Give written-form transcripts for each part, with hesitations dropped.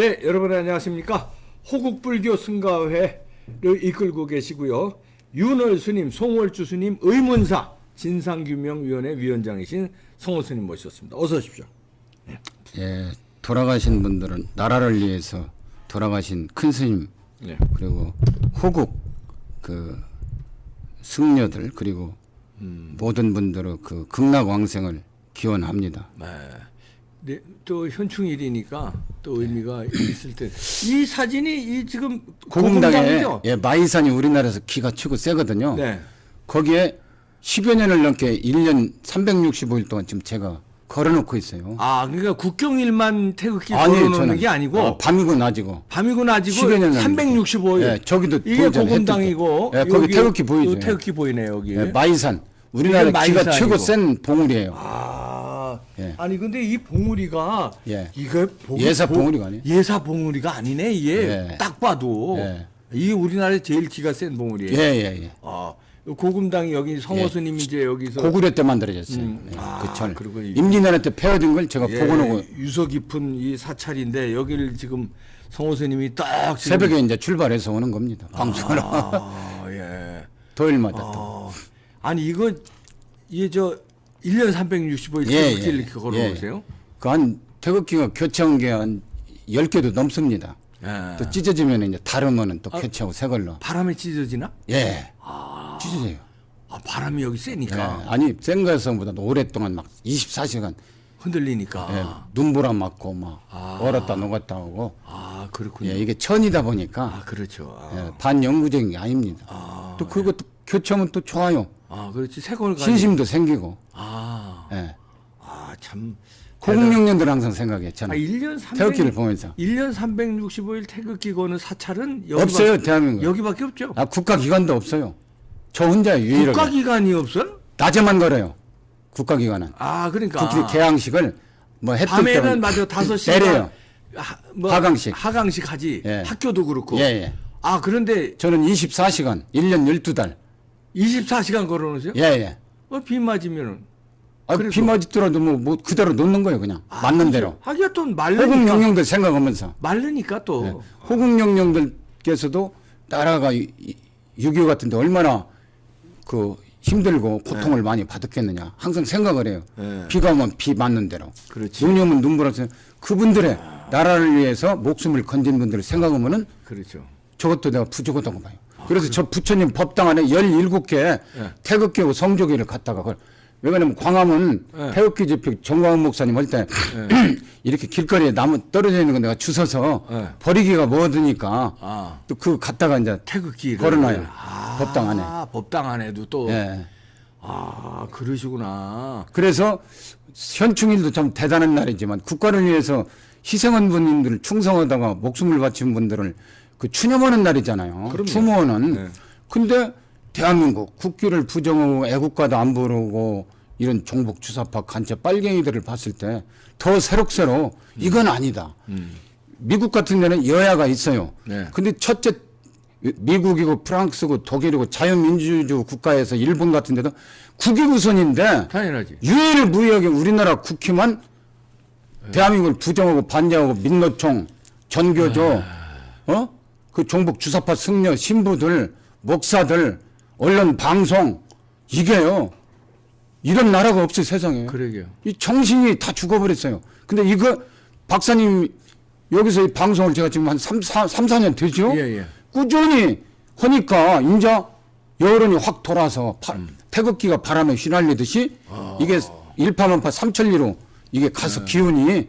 네, 여러분 안녕하십니까? 호국불교 승가회를 이끌고 계시고요. 윤월 스님, 송월주 스님 의문사 진상규명위원회 위원장이신 성호 스님 모셨습니다. 어서 오십시오. 예, 돌아가신 분들은 나라를 위해서 돌아가신 큰 스님, 네. 그리고 호국 그 승려들, 그리고 모든 분들의 그 극락왕생을 기원합니다. 네, 또 현충일이니까 또 의미가 있을 때 이 사진이 이 지금 고금당에 고금당이죠? 예, 마이산이 우리나라에서 기가 치고 세거든요. 네. 거기에 10여 년을 넘게 1년 365일 동안 지금 제가 걸어놓고 있어요. 아, 그러니까 국경일만 태극기 아니에요, 걸어놓는 저는. 게 아니고 밤이고 낮이고 밤이고 낮이고 10여 년 365일. 예, 저기도 이게 보이잖아요, 고금당이고 햇빛도. 예, 거기 태극기 보이죠. 태극기 보이네 여기. 예, 마이산 우리나라 이게 기가 마이산이고. 최고 센 봉우리예요. 예. 아니 근데 이 봉우리가 예. 이게 예사 봉우리가 아니에요? 예사 봉우리가 아니네 이게 예. 딱 봐도 예. 이게 우리나라에 제일 기가 센 봉우리예요. 예. 아, 고금당이 여기 성호스님 이제 여기서 고구려 때 만들어졌어요. 예, 아, 그 절. 그리고 이- 임진왜란 때 폐허된 걸 제가 예, 복원하고 유서 깊은 이 사찰인데 여기를 지금 성호스님이 딱 지금 새벽에 이제 출발해서 오는 겁니다. 방송으로. 아, 예. 토요일마다 또. 아니 이거 이게 저 1년 365일 태극기를 이렇게 걸어오세요? 그한 태극기가 교체한 게 한 10개도 넘습니다. 예. 또 찢어지면 이제 다른 거는 또 교체하고 새 걸로. 바람에 찢어지나? 예. 찢어져요. 아, 바람이 여기 예. 세니까 아니 센 거에서보다 오랫동안 막 24시간 흔들리니까. 예. 눈보라 맞고 막 얼었다 녹았다 하고 아, 그렇군요. 예. 이게 천이다 보니까 아, 그렇죠. 예. 반영구적인 게 아닙니다. 또 그리고 또 교체하면 또 좋아요. 그렇지. 새걸 가지고. 신심도 생기고. 아, 예. 참. 호국영년들 항상 생각해. 저는 1년 300 태극기를 보면서 1년 365일 태극기 거는 사찰은 여기밖에 없어요, 대한민국. 여기밖에 없죠. 아, 국가기관도 없어요. 저 혼자 유일하게. 국가기관이 없어요? 낮에만 걸어요. 국가기관은. 아, 그러니까. 국기 개항식을 뭐 햇빛 밤에는 때문에 맞아 5시 때려요. 하강식 하지. 예. 학교도 그렇고. 예. 아, 그런데 저는 24시간, 1년 12달. 24시간 걸어 놓으세요? 예. 비 맞으면은 아, 그래도- 비 맞더라도 뭐 그대로 놓는 거예요, 그냥. 맞는 대로. 하기가 또 말르니까. 호국영령들 생각하면서. 말르니까 또. 예. 호국영령들께서도 나라가 6.25 같은데 얼마나 그 힘들고 고통을 많이 받았겠느냐. 항상 생각을 해요. 예. 비가 오면 비 맞는 대로. 그렇지. 눈이 오면 눈물어서 그분들의 나라를 위해서 목숨을 건진 분들을 생각하면은 그렇죠. 저것도 내가 부족하다고 봐요. 그래서 저 부처님 법당 안에 17개 태극기하고 성조기를 갖다가 그걸 왜냐면 광화문 태극기 집회 정광훈 목사님 할 때 이렇게 길거리에 나무 떨어져 있는 거 내가 주워서 버리기가 뭐드니까 아, 또 그 갖다가 이제 태극기를 걸어놔요. 법당 안에. 아, 법당 안에도 또. 예. 아, 그러시구나. 그래서 현충일도 참 대단한 날이지만 국가를 위해서 희생한 분들을 충성하다가 목숨을 바친 분들을 그 추념하는 날이잖아요. 그럼요. 추모는. 네. 근데 대한민국 국기를 부정하고 애국가도 안 부르고 이런 종북 주사파 간첩 빨갱이들을 봤을 때 더 새록새록 이건 아니다. 미국 같은 데는 여야가 있어요. 네. 근데 첫째 미국이고 프랑스고 독일이고 자유민주주의 국가에서 일본 같은 데도 국익 우선인데 당연하지. 유일무이하게 우리나라 국회만 대한민국을 부정하고 반대하고 민노총, 전교조, 그 종북 주사파 승려 신부들, 목사들, 언론 방송 이게요. 이런 나라가 없어요 세상에. 그러게요. 이 정신이 다 죽어버렸어요. 근데 이거 박사님 여기서 이 방송을 제가 지금 한 4년 되죠? 예. 꾸준히 하니까 이제 여론이 확 돌아서 태극기가 바람에 휘날리듯이 이게 일파만파 삼천리로 이게 가서 기운이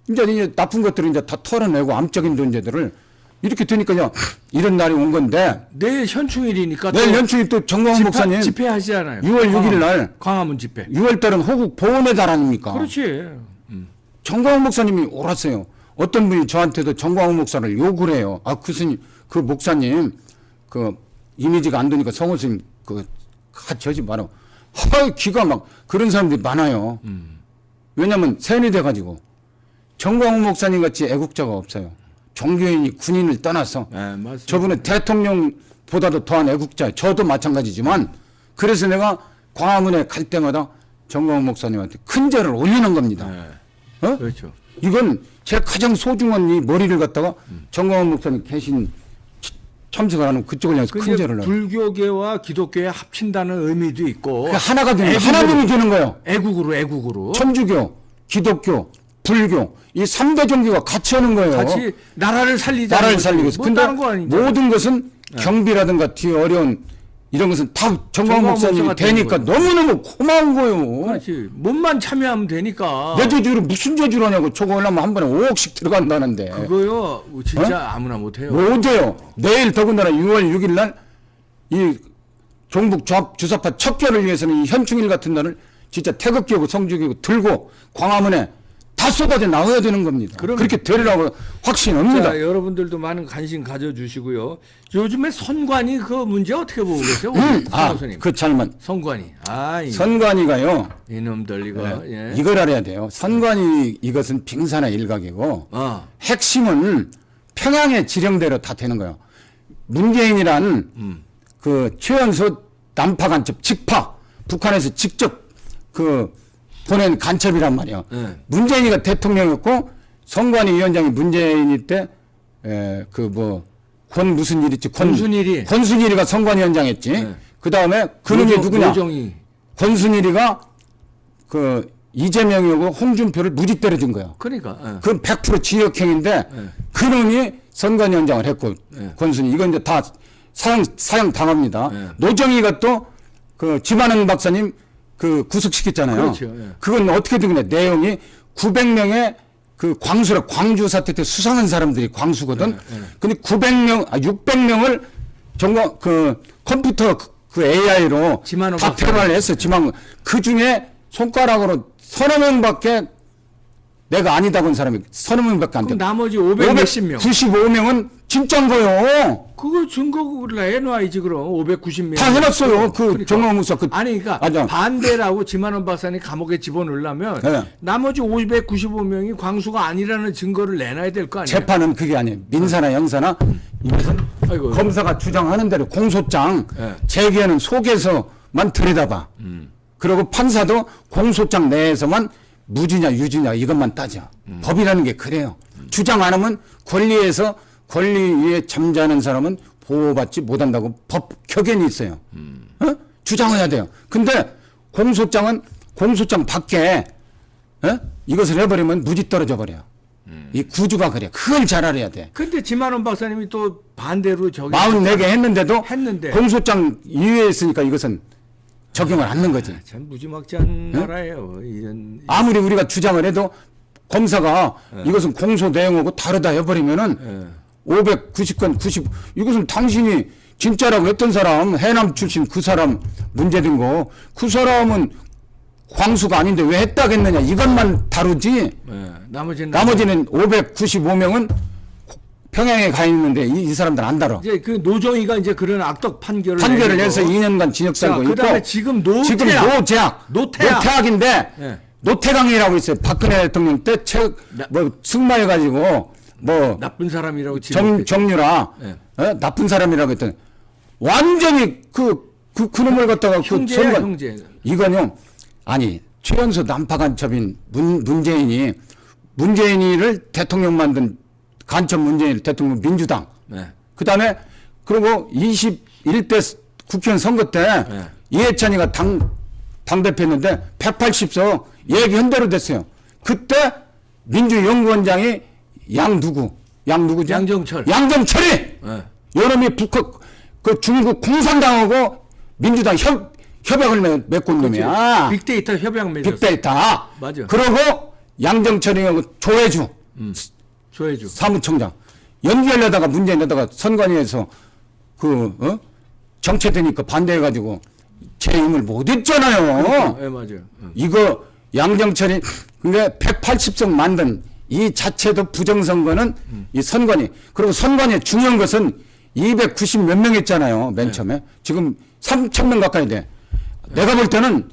이제 나쁜 것들을 이제 다 털어내고 암적인 존재들을 이렇게 되니까요. 이런 날이 온 건데 내일 현충일이니까 내일 연초에 또 정광훈 목사님 집회하시잖아요. 6월 6일 날 광화문 집회. 6월 달은 호국 보훈의 달 아닙니까? 그렇지. 정광훈 목사님이 옳았어요. 어떤 분이 저한테도 정광훈 목사를 욕을 해요. 아, 그 스님, 그 목사님, 그 이미지가 안 되니까 성호 스님, 그 같이 하지 마라. 기가 막 그런 사람들이 많아요. 왜냐면 세연이 돼가지고 정광훈 목사님 같이 애국자가 없어요. 종교인이 군인을 떠나서 네, 맞습니다. 저분은 대통령보다도 더한 애국자예요. 저도 마찬가지지만 그래서 내가 광화문에 갈 때마다 정광훈 목사님한테 큰 절을 올리는 겁니다. 네. 어? 그렇죠. 이건 제 가장 소중한 이 머리를 갖다가 정광훈 목사님 계신 참석을 하는 그쪽을 향해서 큰 죄를 하고 불교계와 기독교에 합친다는 의미도 있고 하나가 되는 거예요. 애국으로, 하나님이 되는 거예요. 애국으로 천주교, 기독교, 불교 이 3대 종교가 같이 하는 거예요. 같이 나라를 살리자. 나라를 살리고 있어. 뭐 근데 다른 거 아니죠? 모든 것은 경비라든가 뒤에 어려운 이런 것은 다 정광훈 목사님이 목사가 되는 되니까 거예요. 너무너무 고마운 거예요. 그렇지. 몸만 참여하면 되니까. 내 저주를 무슨 저주를 하냐고. 저거 하려면 한 번에 5억씩 들어간다는데. 그거요. 진짜 아무나 못해요. 못해요. 내일 더군다나 6월 6일 날 이 종북 주사파 척결을 위해서는 이 현충일 같은 날을 진짜 태극기하고 성주기고 들고 광화문에 다 쏟아져 나와야 되는 겁니다. 그렇게 되리라고 확신합니다. 자, 여러분들도 많은 관심 가져주시고요. 요즘에 선관위 그 문제 어떻게 보고 계세요? 선생님. 그 잘만. 선관위. 선관위가요. 이놈들 이거. 예. 이걸 알아야 돼요. 선관위 이것은 빙산의 일각이고 핵심은 평양의 지령대로 다 되는 거예요. 문재인이란 그 최연소 남파 간첩 직파 북한에서 직접 그 보낸 간첩이란 말이에요. 문재인이가 대통령이었고 선관위 위원장이 문재인이 때 그 뭐 권 무슨 일 있지? 권순일이가 선관위원장했지. 그 다음에 그놈이 누구냐? 노정희. 권순일이가 그 이재명이고 홍준표를 무지 때려준 거예요. 그러니까. 그건 100% 지역행인데 그놈이 선관위원장을 했고 권순일 이건 이제 다 사형 당합니다. 노정희가 또 그 지만은 박사님 그 구속시켰잖아요. 그렇죠. 그건 어떻게 된 거냐? 내용이 900명의 그 광수라 광주 사태 때 수상한 사람들이 광수거든. 근데 600명을 정말 그 컴퓨터 그 AI로 다 패널을 했어. 그 중에 손가락으로 서너 명밖에 내가 아니다고 한 사람이 서너 명밖에 안 돼. 나머지 500몇십 95명은 진짜인 거예요. 그거 증거를 해놔야지 그럼 590명. 다 해놨어요. 그러니까. 정광훈 목사 아니 그러니까 맞아. 반대라고 지만원 박사님 감옥에 집어넣으려면 나머지 595명이 광수가 아니라는 증거를 내놔야 될 거 아니에요. 재판은 그게 아니에요. 민사나 형사나 이것은 검사가 주장하는 대로 공소장 제기하는 속에서만 들여다봐. 그리고 판사도 공소장 내에서만 무죄냐 유죄냐 이것만 따져. 법이라는 게 그래요. 주장 안 하면 권리에서 권리 위에 잠자는 사람은 보호받지 못한다고 법 격언이 있어요. 주장해야 돼요. 근데 공소장은 공소장 밖에 이것을 해버리면 무지 떨어져 버려요. 이 구조가 그래. 그걸 잘 알아야 돼. 근데 지만원 박사님이 또 반대로 저기 44개 했는데도 했는데. 공소장 이외에 있으니까 이것은 적용을 안 하는 거지. 참 무지막지한 나라예요. 아무리 우리가 주장을 해도 검사가 이것은 공소 내용하고 다르다 해버리면은 590건 90 이것은 당신이 진짜라고 했던 사람 해남 출신 그 사람 문제된 거 그 사람은 광수가 아닌데 왜 했다겠느냐 이것만 다루지. 나머지는 595명은 평양에 가 있는데 이 사람들 안 다뤄. 이제 그 노정희가 이제 그런 악덕 판결을 해서 2년간 징역 살고 있고. 그다음에 지금 노태악인데 노태강이라고 있어요. 박근혜 대통령 때 승마해가지고 뭐 나쁜 사람이라고 정유라 나쁜 사람이라고 했더니 완전히 그놈을 갖다가 형제야 형제. 이건요 아니 최연소 남파 간첩인 문재인이를 대통령 만든 간첩 문재인 대통령 민주당. 그다음에 그리고 21대 국회의원 선거 때 이해찬이가 당대표였는데 180석 얘기 현대로 됐어요. 그때 민주연구원장이 양누구죠? 양정철이 여름이 그 중국 공산당하고 민주당 협약을 맺고 있는 놈이야. 빅데이터 협약 맺었어. 빅데이터. 맞아. 그러고 양정철이하고 조혜주 사무총장 연결하다가 문재인에다가 선관위에서 정체되니까 반대해가지고 재임을 못했잖아요. 네, 맞아요. 이거 양정철이 근데 180석 만든 이 자체도 부정선거는 이 선관위 그리고 선관위의 중요한 것은 290 몇 명 했잖아요. 맨 처음에 지금 3,000명 가까이 돼. 내가 볼 때는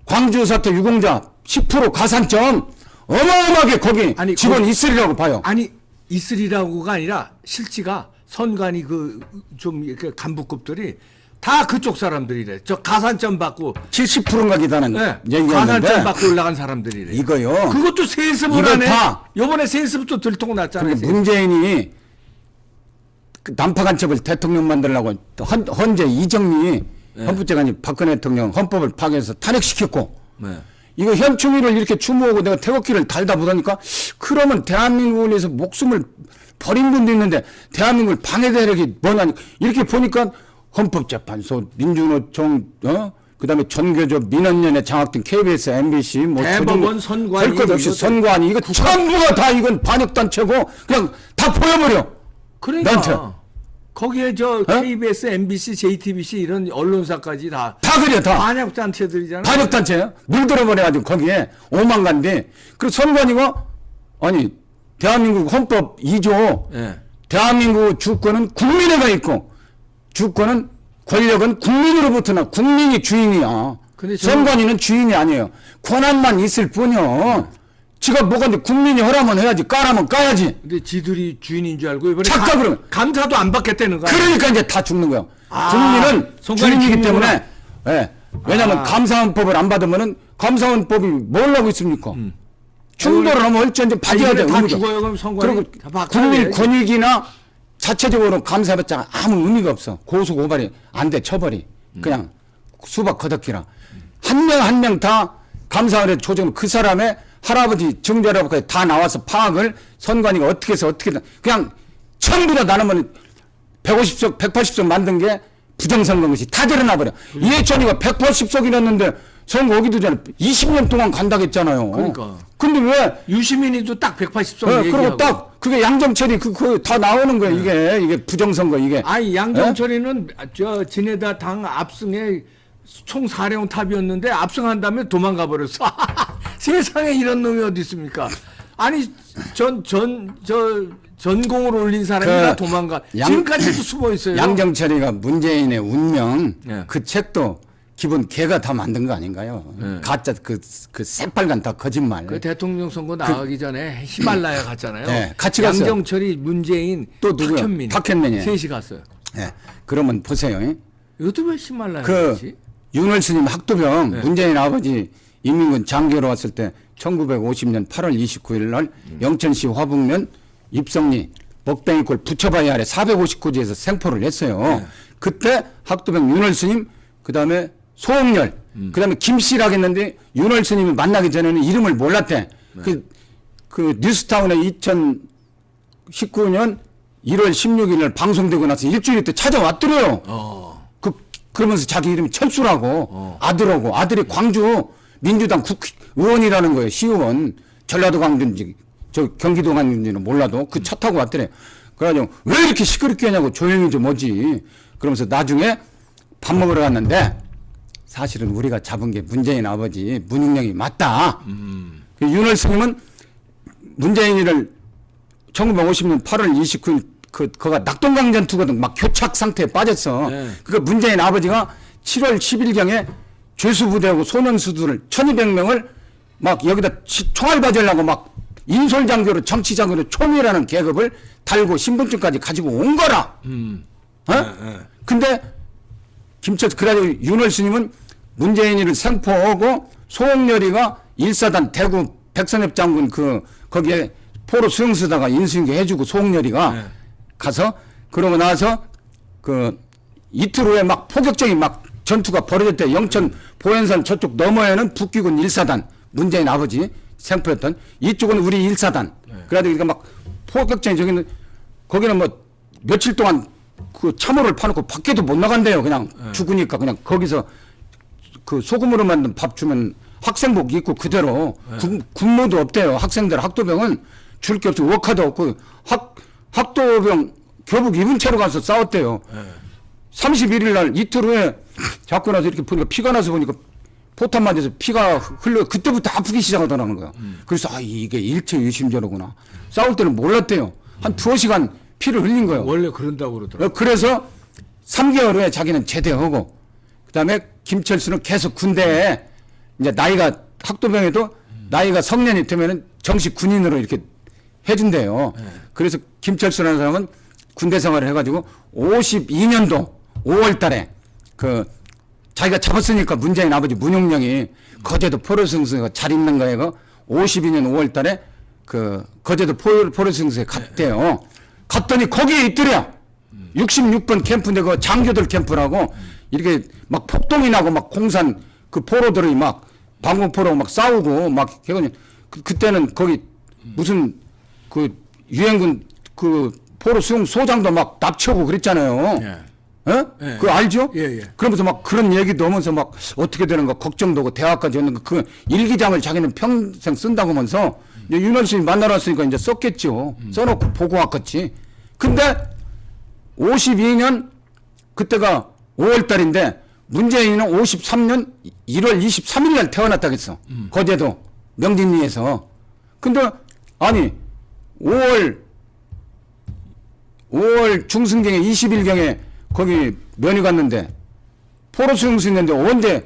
광주 사태 유공자 10% 가산점 어마어마하게 거기 직원 있으리라고 봐요. 아니 있으리라고가 아니라 실지가 선관위 좀 이렇게 간부급들이 다 그쪽 사람들이래. 저 가산점 받고 70%인가 기다는 네, 얘기했는데 가산점 받고 올라간 사람들이래. 이거요. 그것도 세습을 이거 하네. 다. 요번에 세습도 들통났잖아요. 그러니까 문재인이 그 난파 간첩을 대통령 만들려고 또 헌재 이정미 헌법재판이 박근혜 대통령 헌법을 파괴해서 탄핵시켰고 네. 이거 현충일을 이렇게 추모하고 내가 태극기를 달다 보다니까 그러면 대한민국을 위해서 목숨을 버린 분도 있는데 대한민국을 방해대력이 뭐냐 이렇게 보니까 헌법재판소 민주노총 그다음에 전교조 민원연의 장학등 KBS MBC 뭐 대법원 선관위 할 것 없이 이것도 선관위 이거 전부가 다 이건 반역단체고 그냥 다 보여버려. 그러니까 나한테. 거기에 저 KBS, MBC, JTBC 이런 언론사까지 다 그래 다. 반역 단체들이잖아요. 반역단체야. 물들어버려가지고 거기에 5만 간데 그 선관위가 아니 대한민국 헌법 2조 예. 대한민국 주권은 국민에가 있고 주권은 권력은 국민으로부터 나 국민이 주인이야. 근데 선관위는 주인이 아니에요. 권한만 있을 뿐이요. 지가 뭐가 근데 국민이 허라면 해야지 까라면 까야지. 근데 지들이 주인인 줄 알고 이번에 착각으로. 감사도 안 받겠다는 거야. 그러니까 이제 다 죽는 거예요. 아, 국민은 선관위 주인이기 주인이구나. 때문에 예. 왜냐하면 감사원법을 안 받으면은 감사원법이 뭘 하고 있습니까? 충돌을 하면 얼쩐지 받아야 돼요. 다 의무가. 죽어요 그럼 선관위 그리고 다 바꿔야 국민 돼. 권익이나 자체적으로 감사해봤자 아무 의미가 없어. 고소 고발이 안 돼 처벌이 그냥 수박 거덕기라 한 명 한 명 다 감사원에 조정 그 사람의 할아버지 증조할아버지까지 다 나와서 파악을 선관위가 어떻게 해서 어떻게든 그냥 전부 다 나누면 150석 180석 만든 게 부정선거인 것이 다 드러나 버려. 이해찬이가 180석이랬는데 선거 오기도 전에 20년 동안 간다고 했잖아요. 그러니까. 근데 왜 유시민이도 딱 180석 네, 얘기하고. 그리고 딱 그게 양정철이 그 다 나오는 거예요. 이게 부정선거 이게. 아니 양정철이는 저 지네다 당 압승에 총 4령 탑이었는데 압승한 다음에 도망가 버렸어. 세상에 이런 놈이 어디 있습니까? 아니 전공을 올린 사람이 다 도망가. 지금까지도 숨어 있어요. 양정철이가 문재인의 운명 네. 그 책도 기본 걔가 다 만든 거 아닌가요? 네. 가짜 그 새빨간 다 거짓말. 그 대통령 선거 나가기 전에 히말라야 갔잖아요. 네, 같이 갔어요. 양정철이 문재인 또 누구요? 탁현민 탁현민이. 셋이 갔어요. 네. 그러면 보세요. 이것도 왜 히말라야 그 갔지? 윤월 스님 학도병 네. 문재인 아버지 인민군 장교로 왔을 때 1950년 8월 29일 날 영천시 화북면 입성리 먹뱅이골 부처바위 아래 459지에서 생포를 했어요. 네. 그때 학도병 윤월 스님 그다음에 소홍열 그다음에 김씨라고 했는데 윤월 스님을 만나기 전에는 이름을 몰랐대. 네. 그 뉴스타운에 2019년 1월 16일 날 방송되고 나서 일주일 때 찾아왔더래요. 그러면서 자기 이름이 철수라고 아들하고 아들이 광주 민주당 국의원이라는 거예요. 시의원. 전라도 광주인지 저 경기도 광주인지는 몰라도 그 차 타고 왔더래. 그래가지고 왜 이렇게 시끄럽게 하냐고 조용히 좀 오지. 그러면서 나중에 밥 먹으러 갔는데 사실은 우리가 잡은 게 문재인 아버지 문익령이 맞다. 그 윤월 스님은 문재인이를 1950년 8월 29일 그가 낙동강 전투거든. 막 교착 상태에 빠졌어. 네. 그러니까 문재인 아버지가 7월 10일경에 죄수부대하고 소년수들을 1200명을 막 여기다 총알 받으려고 막 인솔장교로 정치장교로 총이라는 계급을 달고 신분증까지 가지고 온 거라. 근데 그래가지고 윤월 스님은 문재인이를 생포하고 소홍열이가 1사단 대구 백선엽 장군 거기에 포로 수용쓰다가 인수인계 해주고 소홍열이가 가서 그러고 나서 이틀 후에 막 포격적인 막 전투가 벌어졌대. 영천 보현산 저쪽 너머에는 북기군 1사단 문재인 아버지 생포했던 이쪽은 우리 1사단. 그래가지고 이거 막 포격적인 거기는 뭐 며칠 동안 그 참호를 파놓고 밖에도 못 나간대요. 그냥 죽으니까 그냥 거기서 그 소금으로 만든 밥 주면 학생복 입고 그대로 군무도 없대요. 학생들 학도병은 줄 게 없고 워카도 없고 학도병 교복 입은 채로 가서 싸웠대요. 31일 날 이틀 후에 잡고 나서 이렇게 보니까 피가 나서 보니까 포탄 맞아서 피가 흘러 그때부터 아프기 시작하더라는 거야. 그래서 이게 일체 유심전호구나. 싸울 때는 몰랐대요. 한 2시간 피를 흘린 거예요. 원래 그런다고 그러더라고요. 그래서 3개월 후에 자기는 제대하고 그다음에 김철수는 계속 군대에 이제 나이가 학도병에도 나이가 성년이 되면은 정식 군인으로 이렇게 해준대요. 그래서 김철수라는 사람은 군대 생활을 해가지고 52년도 5월 달에 그 자기가 잡았으니까 문재인 아버지 문용령이 거제도 포로승수가 잘 있는 거예요. 52년 5월 달에 그 거제도 포로승수에 갔대요. 갔더니 거기에 있더래. 66번 캠프인데 그 장교들 캠프라고 이렇게 막 폭동이 나고 막 공산 그 포로들이 막 방공포로 막 싸우고 막 그때는 거기 무슨 그 유엔군 그 포로 수용 소장도 막 납치하고 그랬잖아요. 예. 예? 예. 그거 알죠? 예, 예. 그러면서 막 그런 얘기도 하면서 막 어떻게 되는가 걱정도 하고 대학까지 했는 그 일기장을 자기는 평생 쓴다고 하면서 이제 윤원수님 만나러 왔으니까 이제 썼겠죠. 써놓고 보고 왔겠지. 근데 52년 그때가 5월 달인데 문재인은 53년 1월 23일 날 태어났다고 했어. 거제도 명진리에서. 근데 아니 5월 중순경에 20일경에 거기 면회 갔는데 포로 수용소 있는데 언제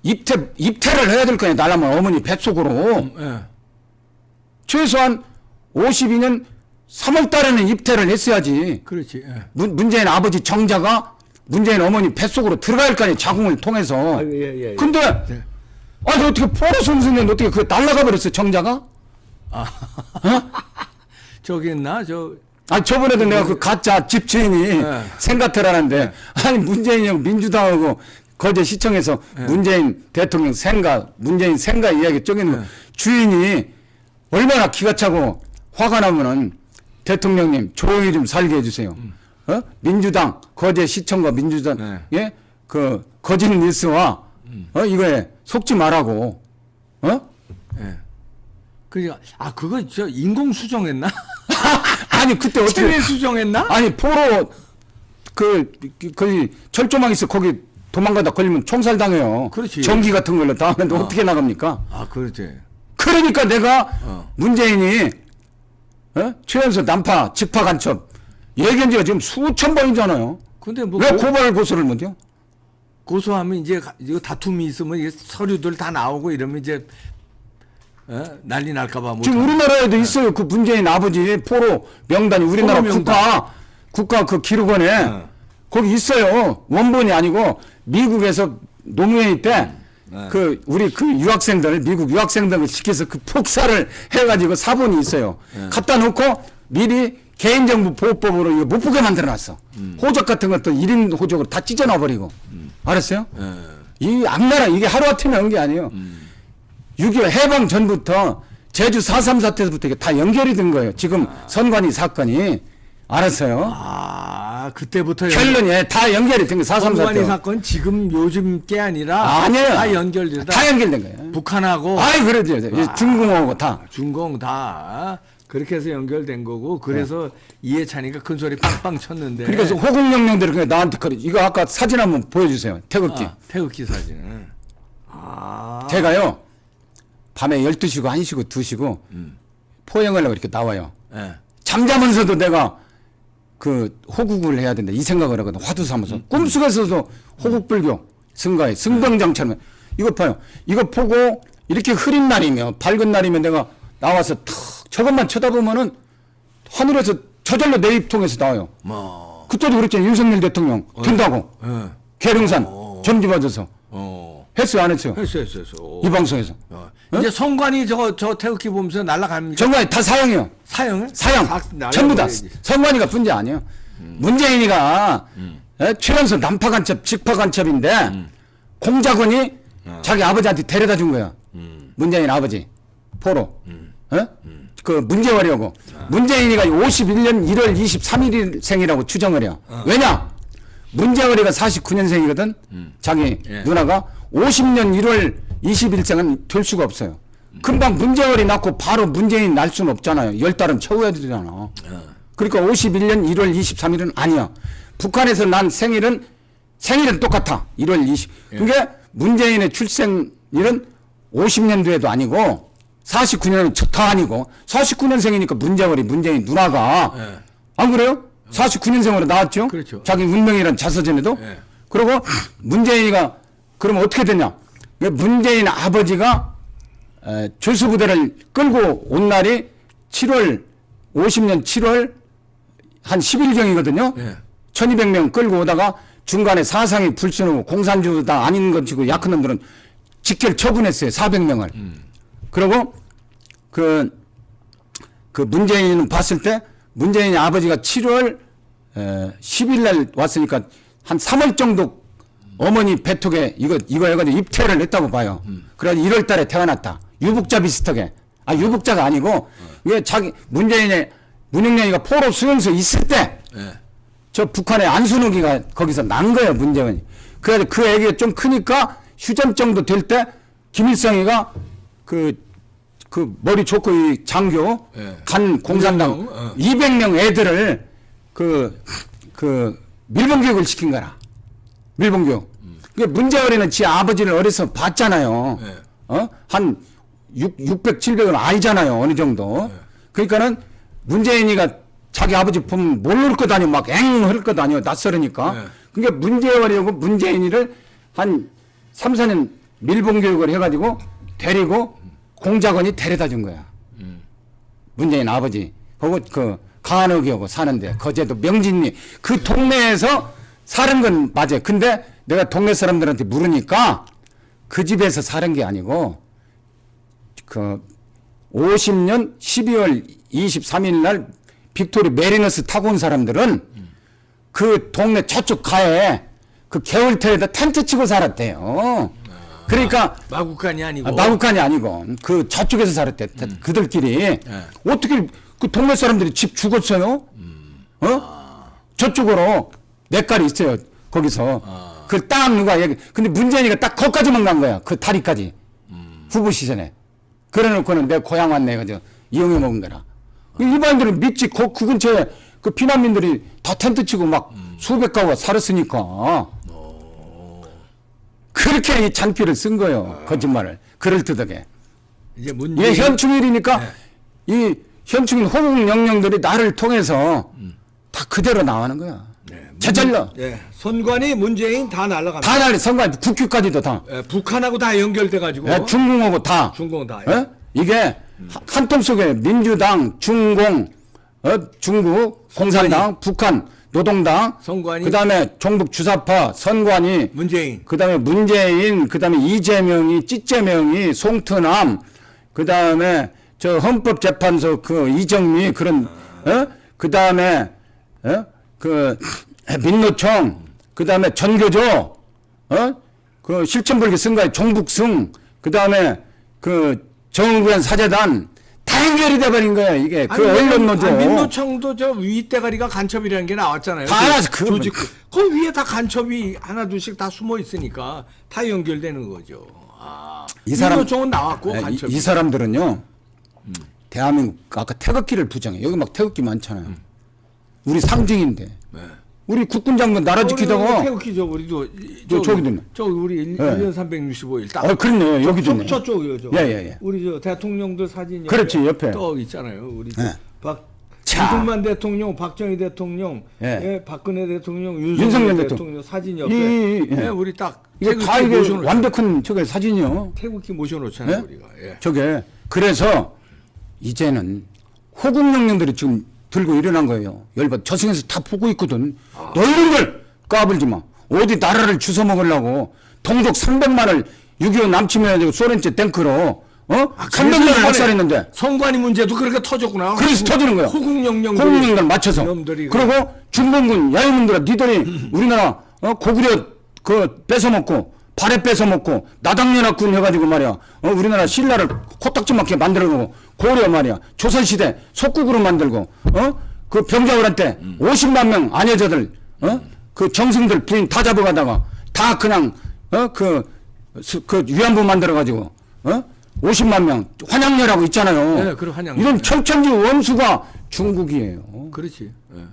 입퇴를 해야 될 거 아니야. 나라면 어머니 뱃속으로. 예. 최소한 52년 3월 달에는 입퇴를 했어야지. 그렇지. 예. 문재인 아버지 정자가 문재인 어머니 뱃속으로 들어갈 거 아니야. 자궁을 통해서. 아, 예. 근데 네. 아니 어떻게 포로 수용소인데 어떻게 그게 날아가 버렸어 정자가? 저기 있나? 아니 저번에도 내가 그 가짜 집주인이 네. 생가태라는데 아니 문재인하고 민주당하고 거제 시청에서 문재인 대통령 문재인 생가 이야기 쪼개는 주인이 얼마나 기가 차고 화가 나면은 대통령님 조용히 좀 살게 해주세요. 민주당 거제 시청과 민주당 예? 그 거짓 뉴스와 이거에 속지 말라고. 예. 그거 저 인공 수정했나? 아니 그때 어떻게 체외 수정했나? 아니 포로 거기 철조망 있어 거기 도망가다 걸리면 총살 당해요. 그렇지. 전기 같은 걸로 당하는데 어떻게 나갑니까? 아, 그렇지. 그러니까 내가 문재인이 최연소 난파 직파 간첩 얘기한 지가 지금 수천 번이잖아요. 근데 뭐 왜 고발 고소를 못해요? 고소하면 이제 이거 다툼이 있으면 이게 서류들 다 나오고 이러면 이제 난리 날까봐 못. 지금 우리나라에도 있어요. 그 문재인 아버지 포로 명단이 우리나라 포로 명단. 국가 그 기록원에 거기 있어요. 원본이 아니고 미국에서 노무현이 때 그 우리 그 유학생들 미국 유학생들을 시켜서 그 폭사를 해가지고 사본이 있어요. 갖다 놓고 미리 개인정보 보호법으로 이거 못 보게 만들어놨어. 호적 같은 것도 1인 호적으로 다 찢어놔버리고. 알았어요? 이 악나라 이게 하루아침에 온 게 아니에요. 6.25 해방 전부터 제주 4.3 사태부터 이게 다 연결이 된 거예요. 지금 선관위 사건이. 알았어요? 그때부터 결론이 다 연결이 된 거예요. 4.3 선관위 사태. 사건 지금 요즘 게 아니라 아니에요. 다 연결되다. 다 연결된 거예요. 북한하고 아이, 그러죠. 중공하고 다. 중공 다 그렇게 해서 연결된 거고 그래서 이해찬이가 큰 소리 빵빵 쳤는데. 그러니까 호국명령대로 그냥 나한테 그래. 이거 아까 사진 한번 보여주세요. 태극기. 태극기 사진을. 제가요. 밤에 12시고 1시고 2시고 포행하려고 이렇게 나와요. 예. 잠자면서도 내가 그 호국을 해야 된다 이 생각을 하거든. 화두 삼아서 꿈속에서도 호국불교 승가에 승병장처럼 이거 봐요. 이거 보고 이렇게 흐린 날이면 밝은 날이면 내가 나와서 탁 저것만 쳐다보면은 하늘에서 저절로 내 입통에서 나와요. 뭐. 그때도 그랬잖아요. 윤석열 대통령 된다고 계룡산 점지 받아서 했어요 안 했어요? 했어. 이 방송에서 이제 선관위 저 태극기 보면서 날아갑니까? 정말 다 사형이요. 사형을? 사형 전부 다 날려버려야지. 선관위가 문제 아니에요. 문재인이가 최연소 난파 간첩 직파 간첩인데 공작원이 자기 아버지한테 데려다 준 거야. 문재인 아버지 포로 그 문재월이하고 문재인이가 51년 1월 23일 생이라고 추정을 해요. 왜냐 문재월이가 49년생이거든. 자기 누나가 50년 1월 20일생은 될 수가 없어요. 금방 문재월이 낳고 바로 문재인 날 수는 없잖아요. 10달은 채워야 되잖아. 그러니까 51년 1월 23일은 아니야. 북한에서 난 생일은 똑같아. 1월 20. 그게 문재인의 출생일은 50년도에도 아니고 49년은 더 아니고 49년생이니까 문재인 누나가 안 그래요? 49년생으로 나왔죠? 그렇죠. 자기 운명이란 자서전에도. 그리고 문재인이가 그러면 어떻게 되냐? 문재인 아버지가 조수부대를 끌고 온 날이 50년 7월 한 10일경이거든요. 1200명 끌고 오다가 중간에 사상이 불순하고 공산주의다 아닌 것이고 약한 놈들은 직결 처분했어요. 400명을. 그리고 그 문재인은 봤을 때 문재인의 아버지가 7월 10일 날 왔으니까 한 3월 정도 어머니 배톡에 이거 해가지고 입퇴를 했다고 봐요. 그래가지고 1월 달에 태어났다. 유복자 비슷하게. 아, 유복자가 아니고, 이게 문영년이가 포로 수용소에 있을 때, 예. 저 북한의 안순욱이가 거기서 난 거예요, 문재인이. 그래서 그 애기가 좀 크니까 휴전 정도 될 때, 김일성이가 그 머리 좋고 이 장교, 예. 간 공산당 200명, 200명 애들을 밀봉교육을 시킨 거라. 밀봉교육. 그 문재원이는 지 아버지를 어려서 봤잖아요. 예. 한 600, 700은 알잖아요. 어느 정도. 그러니까는 문재인이가 자기 아버지 보면 모를 것 아니고 막 할 것 아니에요. 낯설으니까. 네. 그러니까 문재원이하고 문재인이를 한 3, 4년 밀봉교육을 해가지고 데리고 공작원이 데려다 준 거야. 문재인 아버지. 하고 가한옥이하고 사는데 거제도 명진리 그 동네에서 사는 건 맞아요. 근데 내가 동네 사람들한테 물으니까 그 집에서 사는 게 아니고 50년 12월 23일 날 빅토리 메리너스 타고 온 사람들은 그 동네 저쪽 가에 그 개울터에다 텐트 치고 살았대요. 그러니까 마구간이 아니고. 마구간이 아니고 그 저쪽에서 살았대. 그들끼리 어떻게 그 동네 사람들이 집 죽었어요? 저쪽으로 몇 가리 있어요. 거기서 그 땅 누가 얘기. 근데 문재인이가 딱 거기까지만 간 거야. 그 다리까지 후보 시절에. 그래놓고는 내 고향 왔네 해가지고 이용해 먹은 거라. 일반인들은 믿지. 그 근처에 그 피난민들이 다 텐트 치고 막 수백 가구가 살았으니까. 그렇게 이 잔피를 쓴 거예요. 거짓말을. 그럴듯하게. 이제 얘 현충일이니까 이 현충일 호국 영령들이 나를 통해서 다 그대로 나가는 거야. 제잘러. 선관위 문재인 다 날라갑니다. 다 날리 선관 국규까지도 다. 북한하고 다 연결돼 가지고. 중공하고 다. 중공 다. 이게 한 통 속에 민주당, 중공, 중국, 공산당, 북한, 노동당, 선관위, 그다음에 종북 주사파, 선관위, 문재인, 그다음에 문재인, 그다음에 이재명이, 찌재명이, 송트남, 그다음에 저 헌법재판소 그 이정미 그런 그다음에 그 민노총, 그다음에 전교조, 그 실천불교 승가의 종북승, 그다음에 그 정의구현 사재단 다 연결이 돼버린 거야 이게. 그 언론노조. 민노총도 저 윗대가리가 간첩이라는 게 나왔잖아요. 다 알아서 조직. 그 위에 다 간첩이 하나 둘씩 다 숨어 있으니까 다 연결되는 거죠. 이 사람 민노총은 나왔고 간첩. 이 사람들은요. 대한민국 아까 태극기를 부정해. 여기 막 태극기 많잖아요. 우리 상징인데. 우리 국군 장군 나라 지키다가 태극기죠. 우리도 저기도 우리 1년 365일 딱. 그렇네요. 여기도 있네. 저쪽이요. 예. 우리 저 대통령들 사진 그렇지, 옆에. 떡 있잖아요. 우리 자. 이승만 대통령, 박정희 대통령, 박근혜 대통령, 윤석열 대통령 사진 옆에 우리 딱 이거 다 이게 완벽한 저게 사진이요. 태극기 모셔놓잖아요. 우리가. 저게 그래서 이제는 호국 명령들이 지금 들고 일어난 거예요. 열받. 저승에서 다 보고 있거든. 너희는 걸 까불지 마. 어디 나라를 주워 먹으려고 동족 300만을 6.25 남침해가지고 소련제 탱크로 300만을 학살했는데. 선관위 문제도 그렇게 터졌구나. 그래서 터지는 거야. 호국 영령들 맞춰서. 그리고 중공군 야유민들아 니들이 우리나라 고구려 그 뺏어먹고 발에 뺏어먹고 나당연합군 해가지고 말이야. 우리나라 신라를 코딱지막게 만들어놓고 고려 말이야. 조선시대 속국으로 만들고 그 병자호란 50만 명 아녀자들 그 정승들 부인 다 잡아가다가 다 그냥 그 위안부 만들어가지고 50만 명 환양녀라고 있잖아요. 네, 그 환양녀. 이런 철천지 원수가 중국이에요. 그렇지.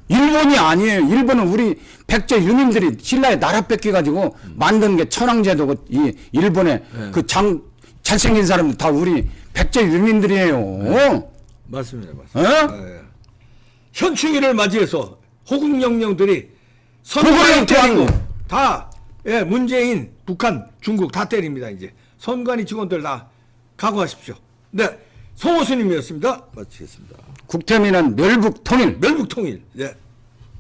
일본이 아니에요. 일본은 우리 백제 유민들이 신라의 나라 뺏겨가지고 만든 게 천황제도고 이 일본의 그 잘생긴 사람들 다 우리 백제 유민들이에요. 맞습니다. 현충일을 맞이해서 호국 영령들이 선관위 때리고 다 문재인, 북한, 중국 다 때립니다. 이제 선관위 직원들 다 각오하십시오. 네, 성호스님이었습니다. 마치겠습니다. 국태민은 멸북통일. 멸북통일. 네.